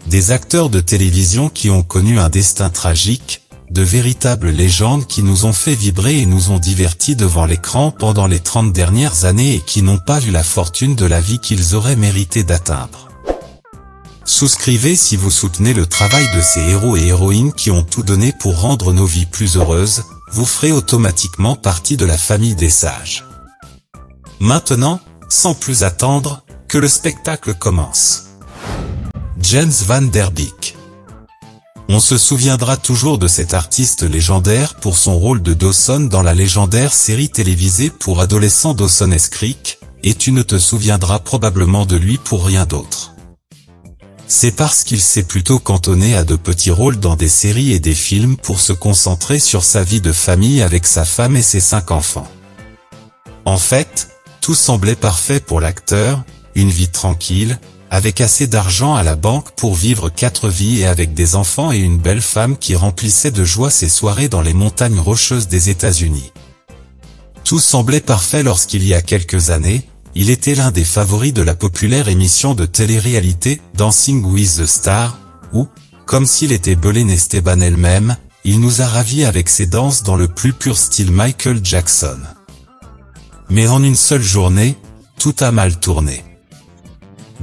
Des acteurs de télévision qui ont connu un destin tragique, de véritables légendes qui nous ont fait vibrer et nous ont divertis devant l'écran pendant les 30 dernières années et qui n'ont pas vu la fortune de la vie qu'ils auraient mérité d'atteindre. Souscrivez si vous soutenez le travail de ces héros et héroïnes qui ont tout donné pour rendre nos vies plus heureuses, vous ferez automatiquement partie de la famille des sages. Maintenant, sans plus attendre, que le spectacle commence. James Van Der Beek. On se souviendra toujours de cet artiste légendaire pour son rôle de Dawson dans la légendaire série télévisée pour adolescents Dawson's Creek, et tu ne te souviendras probablement de lui pour rien d'autre. C'est parce qu'il s'est plutôt cantonné à de petits rôles dans des séries et des films pour se concentrer sur sa vie de famille avec sa femme et ses 5 enfants. En fait, tout semblait parfait pour l'acteur, une vie tranquille, avec assez d'argent à la banque pour vivre 4 vies et avec des enfants et une belle femme qui remplissait de joie ses soirées dans les montagnes rocheuses des États-Unis. Tout semblait parfait lorsqu'il y a quelques années, il était l'un des favoris de la populaire émission de télé-réalité Dancing with the Stars, où, comme s'il était Belén Esteban elle-même, il nous a ravis avec ses danses dans le plus pur style Michael Jackson. Mais en une seule journée, tout a mal tourné.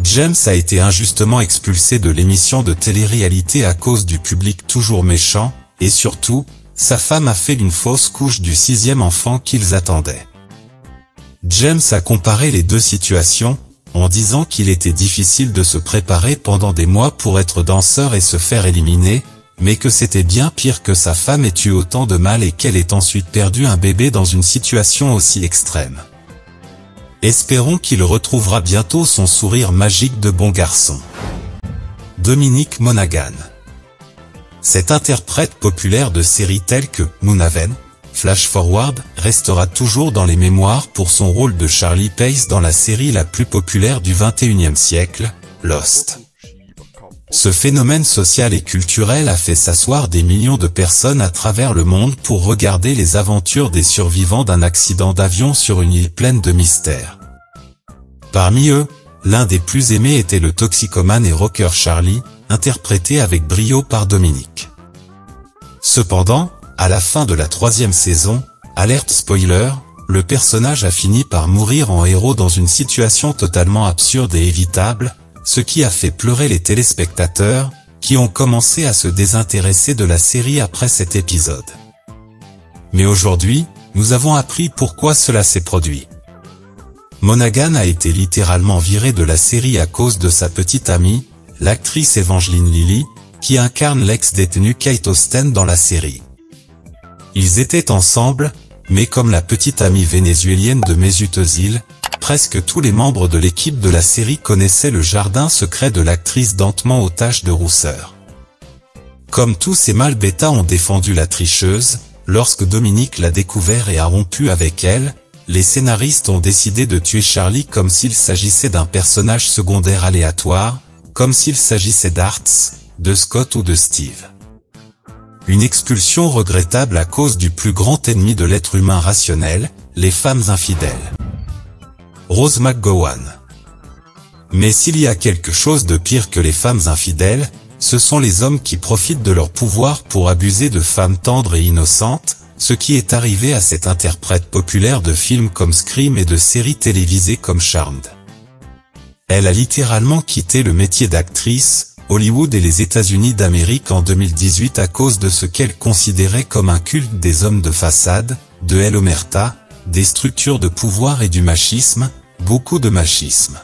James a été injustement expulsé de l'émission de télé-réalité à cause du public toujours méchant, et surtout, sa femme a fait une fausse couche du 6e enfant qu'ils attendaient. James a comparé les deux situations, en disant qu'il était difficile de se préparer pendant des mois pour être danseur et se faire éliminer, mais que c'était bien pire que sa femme ait eu autant de mal et qu'elle ait ensuite perdu un bébé dans une situation aussi extrême. Espérons qu'il retrouvera bientôt son sourire magique de bon garçon. Dominic Monaghan. Cet interprète populaire de séries telles que Moonhaven, Flash Forward, restera toujours dans les mémoires pour son rôle de Charlie Pace dans la série la plus populaire du XXIe siècle, Lost. Ce phénomène social et culturel a fait s'asseoir des millions de personnes à travers le monde pour regarder les aventures des survivants d'un accident d'avion sur une île pleine de mystères. Parmi eux, l'un des plus aimés était le toxicomane et rocker Charlie, interprété avec brio par Dominic. Cependant, à la fin de la 3e saison, alerte spoiler, le personnage a fini par mourir en héros dans une situation totalement absurde et évitable, ce qui a fait pleurer les téléspectateurs, qui ont commencé à se désintéresser de la série après cet épisode. Mais aujourd'hui, nous avons appris pourquoi cela s'est produit. Monaghan a été littéralement viré de la série à cause de sa petite amie, l'actrice Evangeline Lilly, qui incarne l'ex-détenue Kate Austen dans la série. Ils étaient ensemble, mais comme la petite amie vénézuélienne de Mesut Özil, presque tous les membres de l'équipe de la série connaissaient le jardin secret de l'actrice dentement aux taches de rousseur. Comme tous ces mâles bêta ont défendu la tricheuse, lorsque Dominic l'a découvert et a rompu avec elle, les scénaristes ont décidé de tuer Charlie comme s'il s'agissait d'un personnage secondaire aléatoire, comme s'il s'agissait d'Arts, de Scott ou de Steve. Une expulsion regrettable à cause du plus grand ennemi de l'être humain rationnel, les femmes infidèles. Rose McGowan. Mais s'il y a quelque chose de pire que les femmes infidèles, ce sont les hommes qui profitent de leur pouvoir pour abuser de femmes tendres et innocentes, ce qui est arrivé à cet interprète populaire de films comme Scream et de séries télévisées comme Charmed. Elle a littéralement quitté le métier d'actrice, Hollywood et les États-Unis d'Amérique en 2018 à cause de ce qu'elle considérait comme un culte des hommes de façade, de l'omerta, des structures de pouvoir et du machisme, beaucoup de machisme.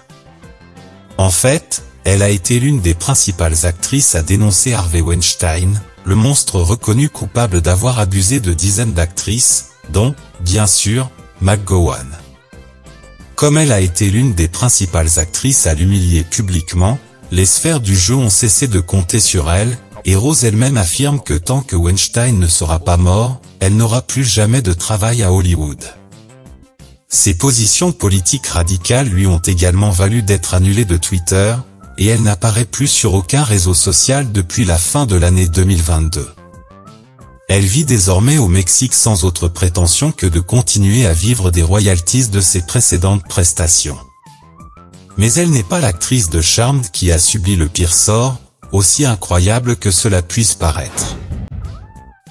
En fait, elle a été l'une des principales actrices à dénoncer Harvey Weinstein, le monstre reconnu coupable d'avoir abusé de dizaines d'actrices, dont, bien sûr, McGowan. Comme elle a été l'une des principales actrices à l'humilier publiquement, les sphères du jeu ont cessé de compter sur elle, et Rose elle-même affirme que tant que Weinstein ne sera pas mort, elle n'aura plus jamais de travail à Hollywood. Ses positions politiques radicales lui ont également valu d'être annulée de Twitter, et elle n'apparaît plus sur aucun réseau social depuis la fin de l'année 2022. Elle vit désormais au Mexique sans autre prétention que de continuer à vivre des royalties de ses précédentes prestations. Mais elle n'est pas l'actrice de Charmed qui a subi le pire sort, aussi incroyable que cela puisse paraître.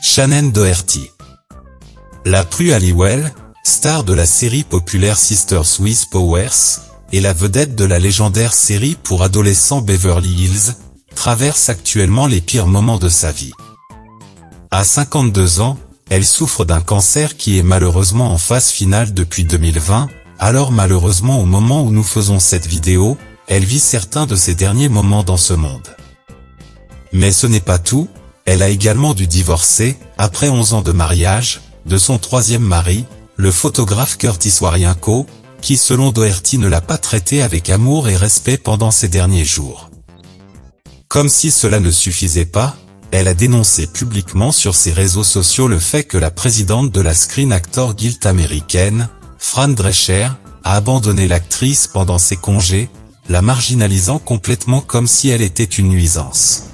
Shannen Doherty. La Prue Halliwell, star de la série populaire Sisters with Powers, et la vedette de la légendaire série pour adolescents Beverly Hills, traverse actuellement les pires moments de sa vie. À 52 ans, elle souffre d'un cancer qui est malheureusement en phase finale depuis 2020, alors malheureusement au moment où nous faisons cette vidéo, elle vit certains de ses derniers moments dans ce monde. Mais ce n'est pas tout, elle a également dû divorcer, après 11 ans de mariage, de son troisième mari, le photographe Curtis Warrienko, qui selon Doherty ne l'a pas traité avec amour et respect pendant ces derniers jours. Comme si cela ne suffisait pas, elle a dénoncé publiquement sur ses réseaux sociaux le fait que la présidente de la Screen Actors Guild américaine, Fran Drescher, a abandonné l'actrice pendant ses congés, la marginalisant complètement comme si elle était une nuisance.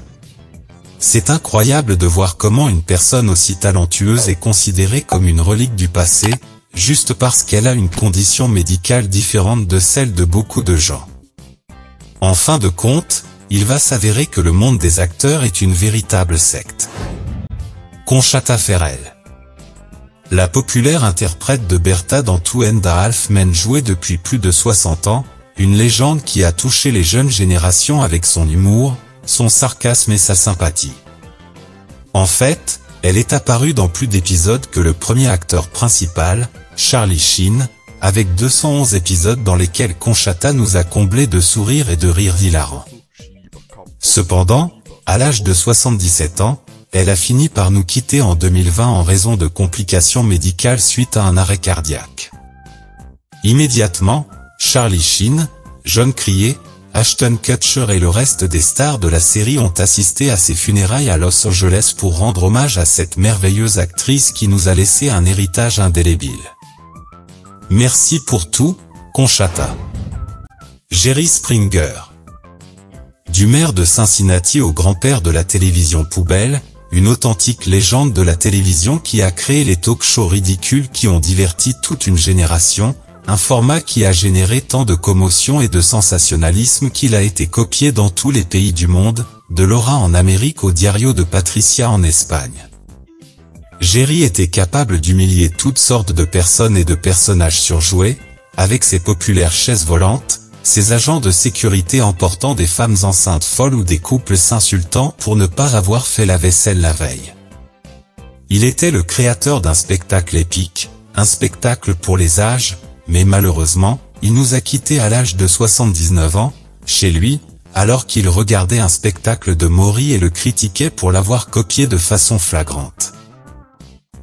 C'est incroyable de voir comment une personne aussi talentueuse est considérée comme une relique du passé, juste parce qu'elle a une condition médicale différente de celle de beaucoup de gens. En fin de compte, il va s'avérer que le monde des acteurs est une véritable secte. Conchata Ferrell. La populaire interprète de Bertha dans Two and a Half Men jouait depuis plus de 60 ans, une légende qui a touché les jeunes générations avec son humour, son sarcasme et sa sympathie. En fait, elle est apparue dans plus d'épisodes que le premier acteur principal, Charlie Sheen, avec 211 épisodes dans lesquels Conchata nous a comblés de sourires et de rires hilarants. Cependant, à l'âge de 77 ans, elle a fini par nous quitter en 2020 en raison de complications médicales suite à un arrêt cardiaque. Immédiatement, Charlie Sheen, John Cryer, Ashton Kutcher et le reste des stars de la série ont assisté à ses funérailles à Los Angeles pour rendre hommage à cette merveilleuse actrice qui nous a laissé un héritage indélébile. Merci pour tout, Conchata. Jerry Springer. Du maire de Cincinnati au grand-père de la télévision poubelle, une authentique légende de la télévision qui a créé les talk-shows ridicules qui ont diverti toute une génération, un format qui a généré tant de commotion et de sensationnalisme qu'il a été copié dans tous les pays du monde, de Laura en Amérique au Diario de Patricia en Espagne. Jerry était capable d'humilier toutes sortes de personnes et de personnages surjoués, avec ses populaires chaises volantes, ses agents de sécurité emportant des femmes enceintes folles ou des couples s'insultant pour ne pas avoir fait la vaisselle la veille. Il était le créateur d'un spectacle épique, un spectacle pour les âges, mais malheureusement, il nous a quittés à l'âge de 79 ans, chez lui, alors qu'il regardait un spectacle de Maury et le critiquait pour l'avoir copié de façon flagrante.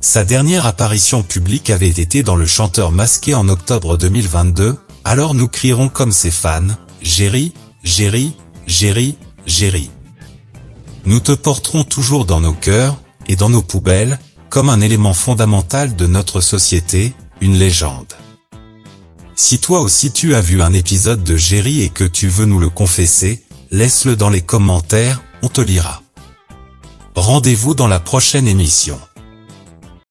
Sa dernière apparition publique avait été dans Le Chanteur Masqué en octobre 2022, alors nous crierons comme ses fans, Jerry, Jerry, Jerry, Jerry. Nous te porterons toujours dans nos cœurs, et dans nos poubelles, comme un élément fondamental de notre société, une légende. Si toi aussi tu as vu un épisode de Jerry et que tu veux nous le confesser, laisse-le dans les commentaires, on te lira. Rendez-vous dans la prochaine émission.